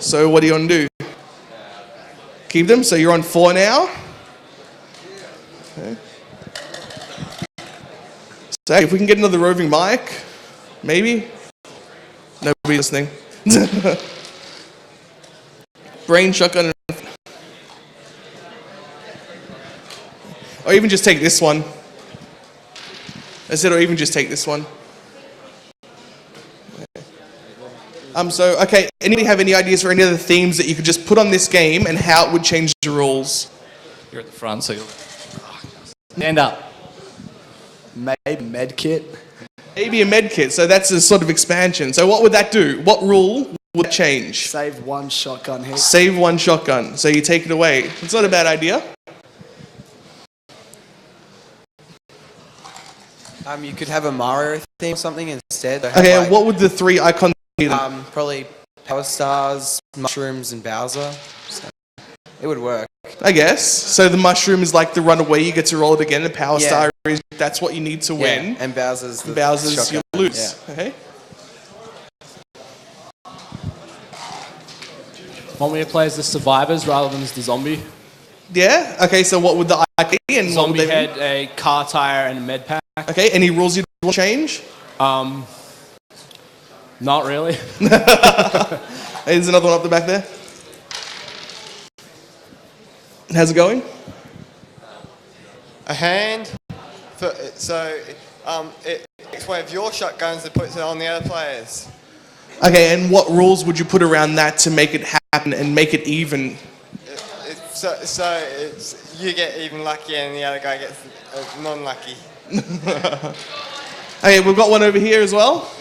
So what do you want to do? Keep them? So you're on 4 now? Okay. So hey, if we can get another roving mic, maybe? Nobody listening. Brain shotgun. Or even just take this one. I said, or even just take this one. Okay, anybody have any ideas for any other themes that you could just put on this game and how it would change the rules? You're at the front, so you'll... Stand up. Maybe med kit. Maybe a med kit, so that's a sort of expansion. So what would that do? What rule would change? Save 1 shotgun hit. Save 1 shotgun, so you take it away. It's not a bad idea. You could have a Mario theme or something instead. Okay, like, what would the 3 icons be? Probably Power Stars, Mushrooms, and Bowser. So it would work. I guess. So the mushroom is like the runaway, you get to roll it again. The Power Star is that's what you need to win. And Bowser's the Bowser's shotgun. you lose. Yeah. Okay. Want me to play as the survivors rather than as the zombie? Yeah. Okay. So what would the icon be? And zombie head, a car tire, and a med pack. Okay. Any rules you'd want to change? Not really. There's another one up the back there. How's it going? A hand. It takes one of your shotguns and puts it on the other players. Okay, and what rules would you put around that to make it happen and make it even? You get even lucky and the other guy gets non-lucky. Okay, we've got one over here as well.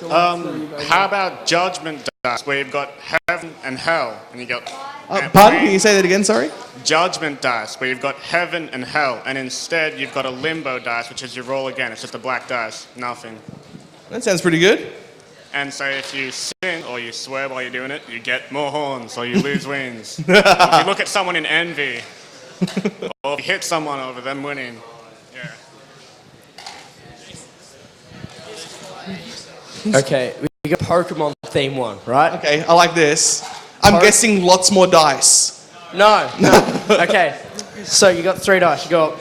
How about judgment dice, where you've got heaven and hell, and you got... Pardon? Can you say that again, sorry? Judgment dice, where you've got heaven and hell, and instead you've got a limbo dice, which is you roll again. It's just a black dice, nothing. That sounds pretty good. And so if you sin or you swear while you're doing it, you get more horns or you lose wings. If you look at someone in envy, or if you hit someone over them winning. Yeah. Okay, we got Pokemon theme one, right? Okay, I like this. I'm guessing lots more dice. No. Okay, so you got 3 dice. You got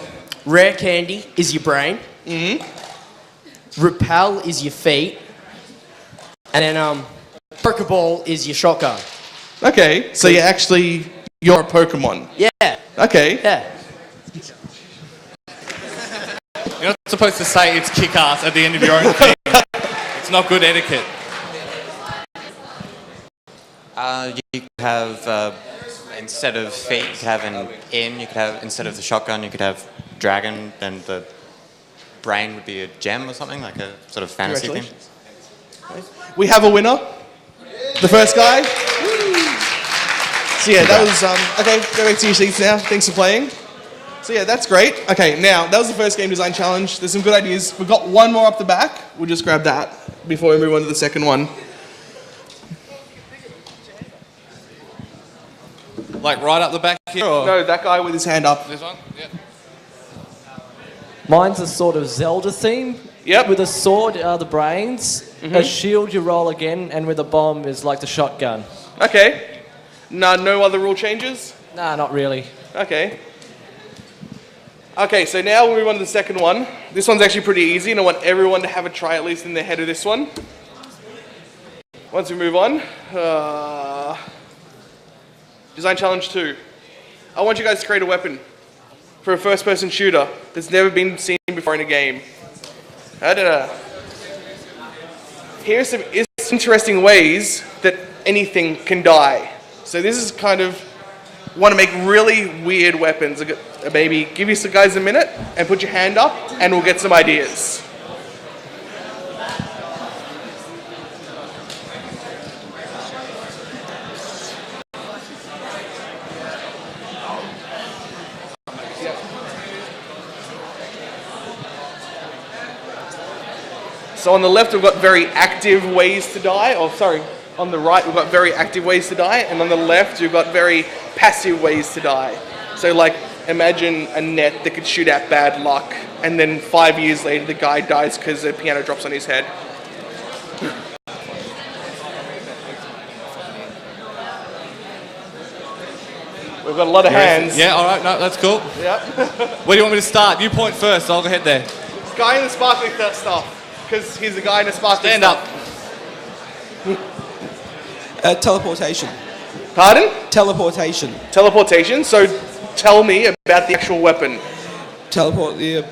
rare candy is your brain. Repel is your feet. And then Pokeball is your shotgun. Okay, so you're a Pokemon. Yeah. Okay. Yeah. You're not supposed to say it's kick-ass at the end of your own thing. It's not good etiquette. You could have, instead of feet, you could have an in, you could have, instead of the shotgun, you could have dragon, then the brain would be a gem or something, like a sort of fantasy thing. We have a winner. The first guy. So yeah, that was, okay, go back to your seats now. Thanks for playing. So yeah, that's great. Okay, now, that was the first game design challenge. There's some good ideas. We've got one more up the back. We'll just grab that before we move on to the second one. Like right up the back here? Or? No, that guy with his hand up. This one? Yeah. Mine's a sort of Zelda theme. Yep. With a sword are the brains. A shield you roll again, and with a bomb is like the shotgun. Okay. No other rule changes? Nah, not really. Okay. Okay, so now we'll move on to the second one. This one's actually pretty easy, and I want everyone to have a try at least in their head of this one. Once we move on, Design Challenge 2. I want you guys to create a weapon for a first-person shooter that's never been seen before in a game. Here's some interesting ways that anything can die. So this is kind of, want to make really weird weapons. Maybe give you guys a minute and put your hand up and we'll get some ideas. So on the left we've got very active ways to die, on the right we've got very active ways to die, and on the left we've got very passive ways to die. So like, imagine a net that could shoot out bad luck, and then 5 years later the guy dies because the piano drops on his head. We've got a lot of hands. Yeah, all right, no, that's cool. Yep. Where do you want me to start? You point first, I'll go ahead there. This guy in the sparkly stuff, because he's the guy in the sparkly Stand stuff. up. Teleportation. Pardon? Teleportation. Teleportation. So tell me about the actual weapon. Teleport the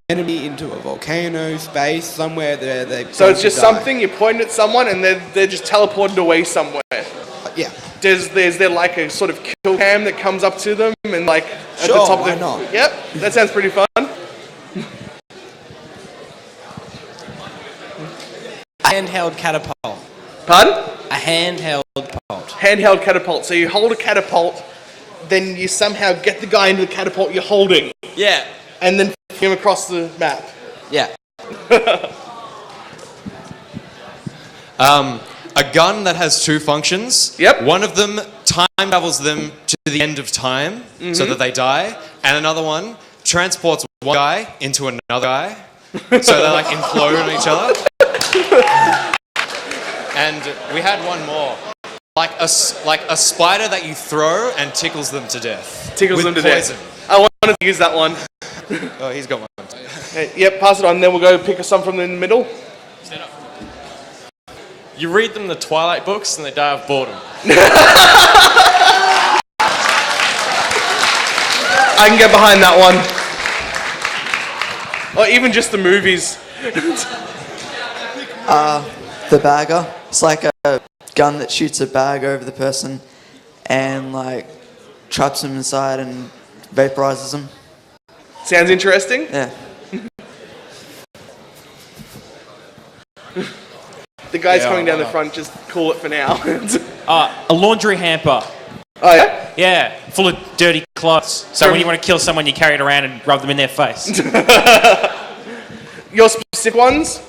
enemy into a volcano, space, somewhere there. So it's just something, you point at someone and they're just teleported away somewhere. Yeah. Is there like a sort of kill cam that comes up to them and like at Sure, the top why of the... not? Yep, that sounds pretty fun. Handheld catapult. Pardon? A handheld catapult. Handheld catapult. So you hold a catapult, then you somehow get the guy into the catapult you're holding, Yeah. and then him across the map. Yeah. A gun that has two functions. Yep. One of them time travels them to the end of time so that they die, and another one transports one guy into another guy so they like implode on each other. And we had one more. Like a spider that you throw and tickles them to death. Tickles with them to poison. death. I want to use that one. Oh, he's got one. Yep, pass it on, then we'll go pick some from in the middle. You read them the Twilight books and they die of boredom. I can get behind that one. Or even just the movies. The bagger. It's like a gun that shoots a bag over the person and like traps them inside and vaporizes them. Sounds interesting. Yeah. The guy's coming down the front, just call it for now. A laundry hamper. Oh yeah? Yeah, full of dirty clothes. So when you want to kill someone, you carry it around and rub them in their face. Your specific ones?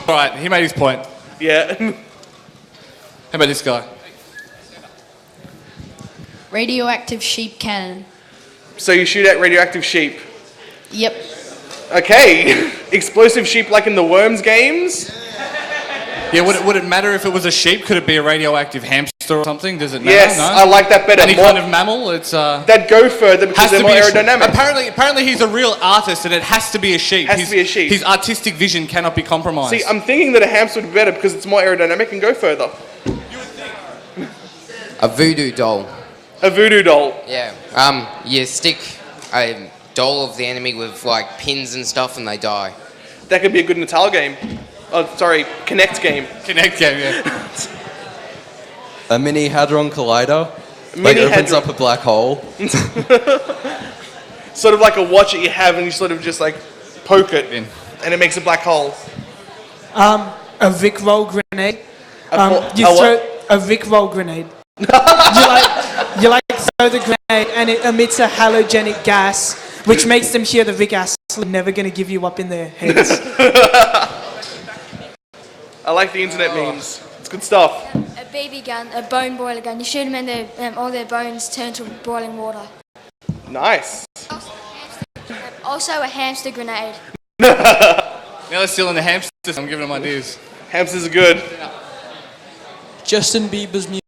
All right, he made his point. Yeah. How about this guy? Radioactive sheep cannon. So you shoot at radioactive sheep. Yep. Okay. Explosive sheep like in the Worms games? Yeah, would it matter if it was a sheep? Could it be a radioactive hamster or something? Does it matter? Yes, No? I like that better. Any kind of mammal? It's That go further because they're more aerodynamic. Apparently he's a real artist and it has to be a sheep. Has to be a sheep. His artistic vision cannot be compromised. See, I'm thinking that a hamster would be better because it's more aerodynamic and go further. A voodoo doll. A voodoo doll. Yeah. You stick a doll of the enemy with like pins and stuff and they die. That could be a good Natal game. Oh, sorry, Connect game. Connect game, yeah. A mini Hadron Collider. Mini opens hadron- up a black hole. Sort of like a watch that you have and you sort of just like poke it and it makes a black hole. A Vic roll grenade. You a throw what? a Vic roll grenade. you throw the grenade and it emits a halogenic gas, which makes them hear the Vic acid. Never going to give you up in their heads. I like the internet memes. It's good stuff. A BB gun, a bone boiler gun. You shoot them and all their bones turn to boiling water. Nice. Also a hamster grenade. Now they're stealing the hamsters. I'm giving them ideas. Hamsters are good. Justin Bieber's music.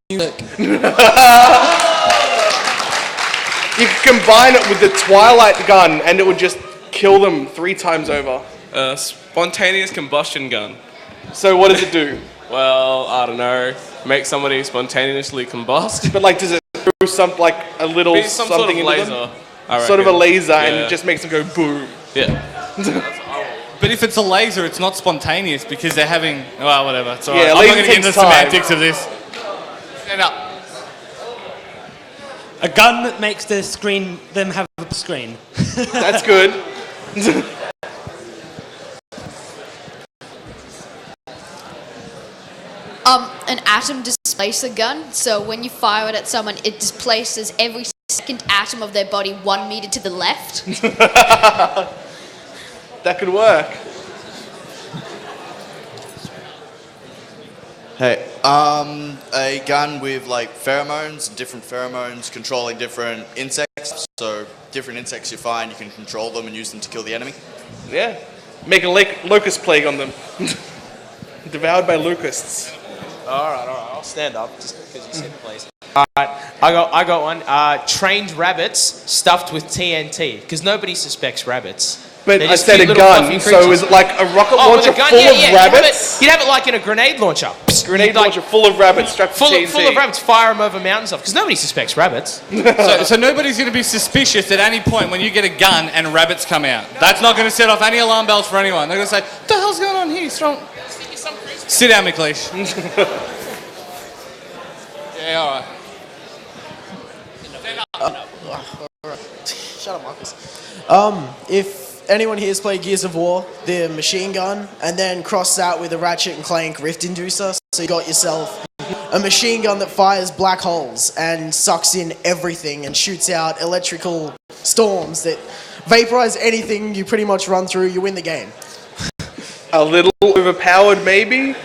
You could combine it with the Twilight gun and it would just kill them 3 times over. Spontaneous combustion gun. So what does it do? Well, I don't know. Make somebody spontaneously combust. But like, does it throw some like a little Be some something sort of into laser. them? Sort of a laser, and Yeah. it just makes them go boom. Yeah. But if it's a laser, it's not spontaneous because they're having... Well, whatever. It's all Yeah, right. I'm not laser going to get into takes the time. semantics of this. Stand up. A gun that makes them have a screen. That's good. An atom displacer gun. So when you fire it at someone, it displaces every second atom of their body 1 meter to the left. That could work. Hey, a gun with like pheromones, different pheromones controlling different insects. So different insects you find, you can control them and use them to kill the enemy. Yeah. Make a locust plague on them. Devoured by locusts. Alright, I'll stand up just because you said please. I got one. Trained rabbits stuffed with TNT, because nobody suspects rabbits. But They're I just said cute a little fluffy gun, so creatures. is it like a rocket Oh, with launcher a gun? full Yeah, of yeah. rabbits? You'd have it like in a grenade launcher. Grenade launcher full of rabbits strapped to TNT. Full of rabbits. Fire them over mountains stuff, because nobody suspects rabbits. So nobody's going to be suspicious at any point when you get a gun and rabbits come out. That's not going to set off any alarm bells for anyone. They're going to say, "What the hell's going on here? He's throwing." Sit down, McLeish. Yeah, all right. Shut up, Marcus. If anyone here has played Gears of War, the machine gun, and then cross that with a Ratchet and Clank Rift Inducer, so you got yourself a machine gun that fires black holes and sucks in everything and shoots out electrical storms that vaporize anything you pretty much run through, you win the game. A little overpowered, maybe?